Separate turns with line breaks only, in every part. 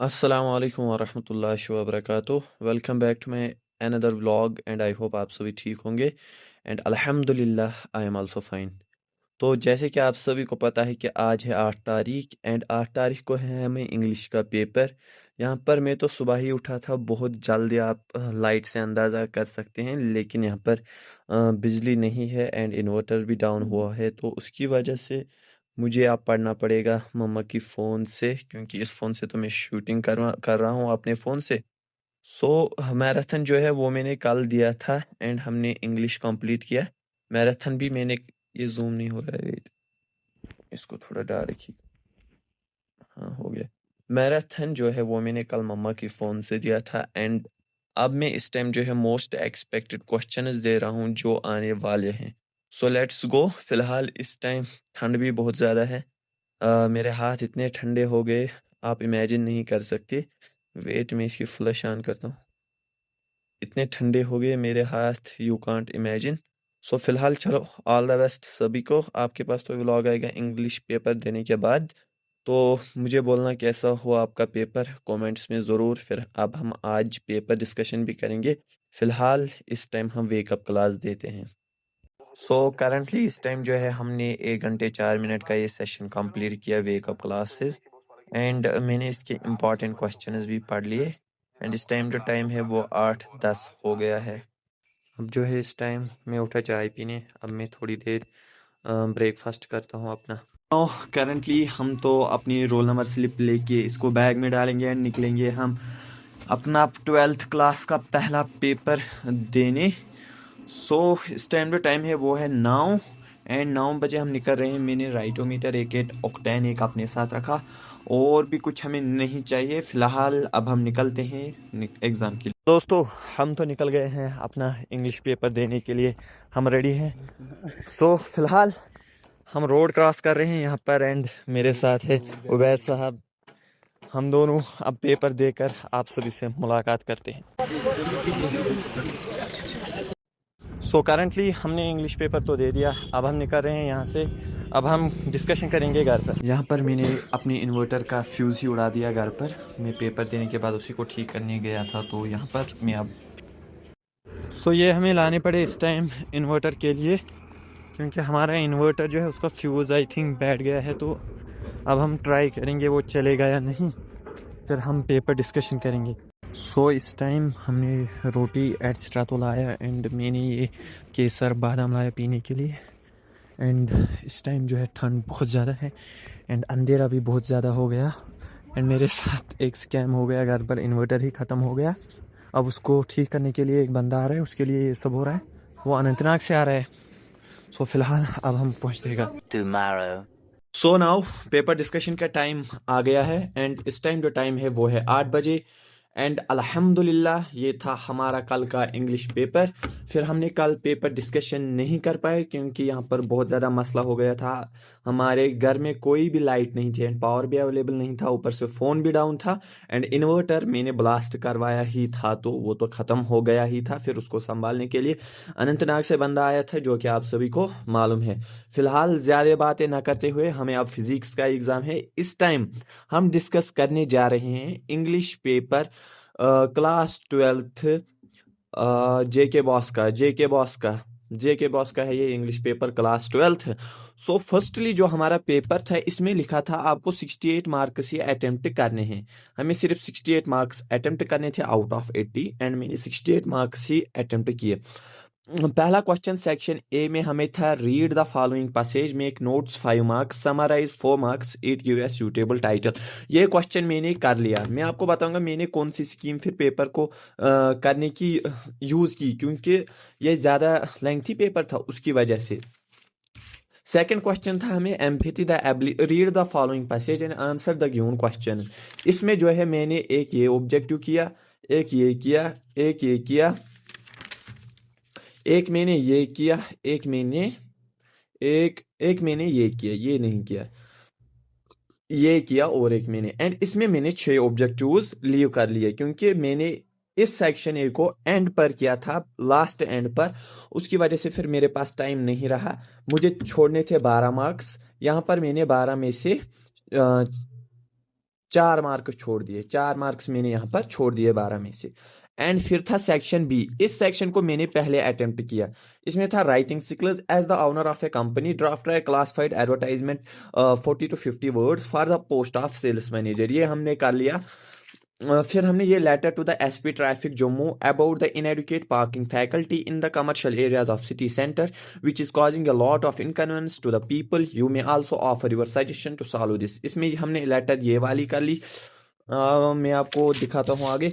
अस्सलाम वालेकुम वरहमतुल्लाहि वबरकातुह। Welcome back to my another vlog and I hope आप सभी ठीक होंगे एंड अल्हम्दुलिल्लाह आई एम आल्सो फाइन। तो जैसे कि आप सभी को पता है कि आज है 8 तारीख एंड 8 तारीख को है हमें इंग्लिश का पेपर। यहाँ पर मैं तो सुबह ही उठा था बहुत जल्दी, आप लाइट से अंदाज़ा कर सकते हैं, लेकिन यहाँ पर बिजली नहीं है एंड इन्वर्टर भी डाउन हुआ है, तो उसकी वजह से मुझे अब पढ़ना पड़ेगा मम्मा की फ़ोन से, क्योंकि इस फ़ोन से तो मैं शूटिंग कर रहा हूँ अपने फ़ोन से। सो मैराथन जो है वो मैंने कल दिया था एंड हमने इंग्लिश कंप्लीट किया। मैराथन भी मैंने, ये जूम नहीं हो रहा है, वेट, इसको थोड़ा डाल रखिए। हाँ, हो गया। मैराथन जो है वो मैंने कल मम्मा की फ़ोन से दिया था एंड अब मैं इस टाइम जो है मोस्ट एक्सपेक्टेड क्वेश्चंस दे रहा हूँ जो आने वाले हैं। So let's go. फिलहाल इस टाइम ठंड भी बहुत ज़्यादा है। मेरे हाथ इतने ठंडे हो गए, आप इमेजिन नहीं कर सकते। वेट, मैं इसकी फ्लैश ऑन करता हूँ। इतने ठंडे हो गए मेरे हाथ, यू कांट इमेजिन। सो फिलहाल चलो, ऑल द बेस्ट सभी को। आपके पास तो व्लॉग आएगा इंग्लिश पेपर देने के बाद, तो मुझे बोलना कैसा हुआ आपका पेपर कमेंट्स में ज़रूर। फिर अब हम आज पेपर डिस्कशन भी करेंगे। फिलहाल इस टाइम हम वेकअप क्लास देते हैं। सो करंटली इस टाइम जो है हमने 1 घंटे 4 मिनट का ये सेशन कंप्लीट किया वेकअप क्लासेस एंड मैंने इसके इम्पॉर्टेंट क्वेश्चंस भी पढ़ लिए एंड इस टाइम जो टाइम है वो 8:10 हो गया है। अब जो है इस टाइम मैं उठा चाय पीने, अब मैं थोड़ी देर ब्रेकफास्ट करता हूँ अपना। तो करंटली हम तो अपनी रोल नंबर स्लिप लेके इसको बैग में डालेंगे एंड निकलेंगे हम अपना 12th क्लास का पहला पेपर देने। सो इस टाइम जो टाइम है वो है 9 एंड 9 बजे हम निकल रहे हैं। मैंने राइटोमीटर एक ऑक्टेन एक अपने साथ रखा, और भी कुछ हमें नहीं चाहिए फिलहाल। अब हम निकलते हैं एग्ज़ाम के लिए। दोस्तों, हम तो निकल गए हैं अपना इंग्लिश पेपर देने के लिए, हम रेडी हैं। सो फिलहाल हम रोड क्रॉस कर रहे हैं यहाँ पर एंड मेरे साथ है उबैद साहब। हम दोनों अब पेपर देकर आप सभी से मुलाकात करते हैं। सो करंटली हमने इंग्लिश पेपर तो दे दिया, अब हम निकल रहे हैं यहाँ से। अब हम डिस्कशन करेंगे घर पर। यहाँ पर मैंने अपने इन्वर्टर का फ्यूज़ ही उड़ा दिया घर पर। मैं पेपर देने के बाद उसी को ठीक करने गया था, तो यहाँ पर मैं अब सो ये हमें लाने पड़े इस टाइम इन्वर्टर के लिए, क्योंकि हमारा इन्वर्टर जो है उसका फ्यूज़ आई थिंक बैठ गया है। तो अब हम ट्राई करेंगे वो चलेगा या नहीं, फिर हम पेपर डिस्कशन करेंगे। सो इस टाइम हमने रोटी एक्स्ट्रा तो लाया एंड मैंने ये केसर बादाम लाया पीने के लिए। एंड इस टाइम जो है ठंड बहुत ज़्यादा है एंड अंधेरा भी बहुत ज़्यादा हो गया एंड मेरे साथ एक स्कैम हो गया, घर पर इन्वर्टर ही ख़त्म हो गया। अब उसको ठीक करने के लिए एक बंदा आ रहा है, उसके लिए ये सब हो रहा है। वो अनंतनाग से आ रहा है। सो फिलहाल अब हम पहुँच देगा tomorrow. So now paper discussion का टाइम आ गया है एंड इस टाइम जो टाइम है वो है 8 बजे एंड अल्हम्दुलिल्लाह ये था हमारा कल का इंग्लिश पेपर। फिर हमने कल पेपर डिस्कशन नहीं कर पाए क्योंकि यहाँ पर बहुत ज़्यादा मसला हो गया था। हमारे घर में कोई भी लाइट नहीं थी एंड पावर भी अवेलेबल नहीं था, ऊपर से फ़ोन भी डाउन था एंड इन्वर्टर मैंने ब्लास्ट करवाया ही था, तो वो तो ख़त्म हो गया ही था। फिर उसको संभालने के लिए अनंतनाग से बंदा आया था, जो कि आप सभी को मालूम है। फिलहाल ज़्यादा बातें ना करते हुए, हमें अब फिज़िक्स का एग्ज़ाम है। इस टाइम हम डिस्कस करने जा रहे हैं इंग्लिश पेपर क्लास 12th जे के बॉस का है ये English paper class 12th। So firstly जो हमारा पेपर था इसमें लिखा था आपको 68 मार्क्स ही अटेम्प्ट करने हैं। हमें सिर्फ 68 मार्क्स अटेम्प्ट करने थे आउट ऑफ 80 एंड मैंने 68 मार्क्स ही अटेम्प्ट किए। पहला क्वेश्चन सेक्शन ए में हमें था read the following passage make notes 5 marks summarise 4 marks it give a suitable title. ये क्वेश्चन मैंने कर लिया। मैं आपको बताऊंगा मैंने कौन सी स्कीम फिर पेपर को करने की यूज़ की, क्योंकि ये ज़्यादा लेंथी पेपर था उसकी वजह से। सेकंड क्वेश्चन था हमें empathy the read the following passage and answer the given question. इसमें जो है मैंने एक ये ऑब्जेक्टिव किया, एक ये किया, एक ये किया, एक मैंने ये किया, एक मैंने ये किया, ये नहीं किया, ये किया, और एक मैंने एंड इसमें मैंने 6 ऑब्जेक्टिव्स लीव कर लिए क्योंकि मैंने इस सेक्शन ए को एंड पर किया था, लास्ट एंड पर। उसकी वजह से फिर मेरे पास टाइम नहीं रहा, मुझे छोड़ने थे 12 मार्क्स। यहाँ पर मैंने 12 में से 4 मार्क्स छोड़ दिए, 4 मार्क्स मैंने यहाँ पर छोड़ दिए 12 में से। एंड फिर था सेक्शन बी। इस सेक्शन को मैंने पहले अटेम्प्ट किया। इसमें था writing skills as the owner of a company draft a classified advertisement 40 to 50 words for the post of sales manager. ये हमने कर लिया। फिर हमने ये letter to the SP traffic Jammu about the inadequate parking faculty in the commercial areas of city centre which is causing a lot of inconvenience to the people. You may also offer your suggestion to solve this. इसमें हमने letter ये वाली कर ली। मैं आपको दिखाता हूँ आगे।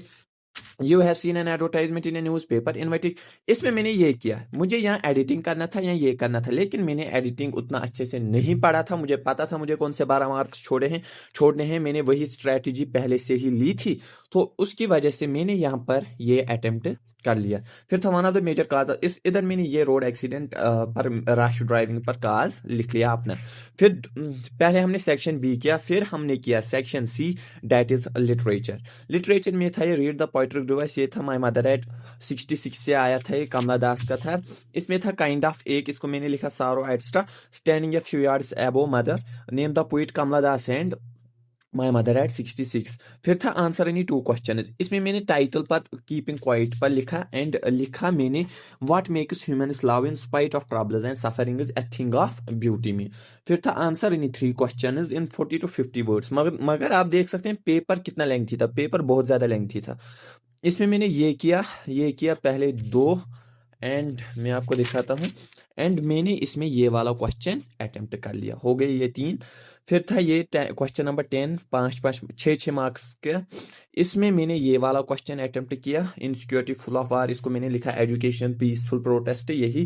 You have seen an advertisement in A news paper inviting. इसमें मैंने ये किया, मुझे यहाँ एडिटिंग करना था या ये करना था, लेकिन मैंने एडिटिंग उतना अच्छे से नहीं पढ़ा था। मुझे पता था मुझे कौन से 12 मार्क्स छोड़ने हैं। मैंने वही स्ट्रैटेजी पहले से ही ली थी, तो उसकी वजह से मैंने यहाँ पर ये अटेम्प्ट कर लिया। फिर था one of the major cause is इधर मैंने ये रोड एक्सीडेंट पर रैश ड्राइविंग पर काज लिख लिया अपना। फिर पहले हमने सेक्शन बी किया, फिर हमने किया section C, that is literature. Literature में था ये रीड द पोएट्रिक डिवाइस। ये था माय मदर एट 66 से आया था, ये कमला दास का था। इसमें था काइंड ऑफ एक, इसको मैंने लिखा sorrow extra standing a few yards above mother name the poet Kamala Das and my mother at 66। फिर था आंसर एनी 2 क्वेश्चन। इसमें मैंने टाइटल पर कीपिंग क्वाइट पर लिखा एंड लिखा मैंने what makes humans love in spite of troubles and suffering is a thing of beauty में। फिर था answer any 3 question in 40 to 50 words. मगर आप देख सकते हैं पेपर कितना लेंथी था, पेपर बहुत ज़्यादा लेंथी था। इसमें मैंने ये किया पहले 2 एंड मैं आपको दिखाता हूँ। एंड मैंने इसमें ये वाला क्वेश्चन अटेम्प्ट कर लिया, हो गए ये 3। फिर था ये क्वेश्चन नंबर 10, 5 मार्क्स का। इसमें मैंने ये वाला क्वेश्चन अटेम्प्ट किया, इनसिक्योरिटी फुल ऑफ वार। इसको मैंने लिखा एजुकेशन पीसफुल प्रोटेस्ट। यही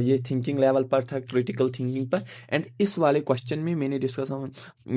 ये थिंकिंग लेवल पर था, क्रिटिकल थिंकिंग पर। एंड इस वाले क्वेश्चन में मैंने डिस्कस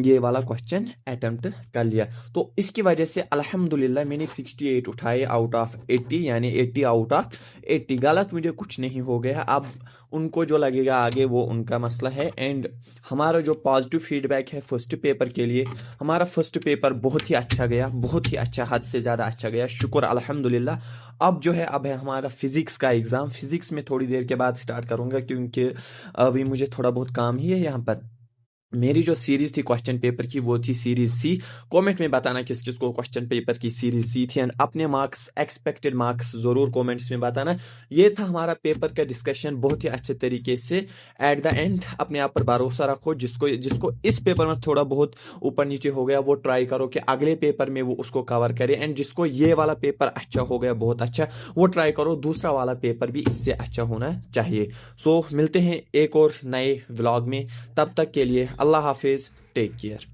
ये वाला क्वेश्चन अटेम्प्ट कर लिया। तो इसकी वजह से अल्हम्दुलिल्लाह मैंने 68 उठाए आउट ऑफ 80, यानी 80 आउट ऑफ 80। गलत मुझे कुछ नहीं हो गया। अब उनको जो लगेगा आगे वो उनका मसला है। एंड हमारा जो पॉजिटिव फीडबैक है फर्स्ट पेपर के लिए, हमारा फर्स्ट पेपर बहुत ही अच्छा गया, बहुत ही अच्छा, हद से ज़्यादा अच्छा गया, शुक्र अल्हम्दुलिल्लाह। अब है हमारा फिजिक्स का एग्ज़ाम। फिजिक्स में थोड़ी देर के बाद स्टार्ट करूँगा, क्योंकि अभी मुझे थोड़ा बहुत काम ही है यहाँ पर। मेरी जो सीरीज थी क्वेश्चन पेपर की वो थी सीरीज सी। कमेंट में बताना किस किस को क्वेश्चन पेपर की सीरीज सी थी, एंड अपने मार्क्स, एक्सपेक्टेड मार्क्स ज़रूर कमेंट्स में बताना। ये था हमारा पेपर का डिस्कशन, बहुत ही अच्छे तरीके से। एट द एंड अपने आप पर भरोसा रखो। जिसको इस पेपर में थोड़ा बहुत ऊपर नीचे हो गया वो ट्राई करो कि अगले पेपर में वो उसको कवर करे। एंड जिसको ये वाला पेपर अच्छा हो गया, बहुत अच्छा, वो ट्राई करो दूसरा वाला पेपर भी इससे अच्छा होना चाहिए। सो मिलते हैं एक और नए व्लॉग में, तब तक के लिए अल्लाह हाफिज़, टेक केयर।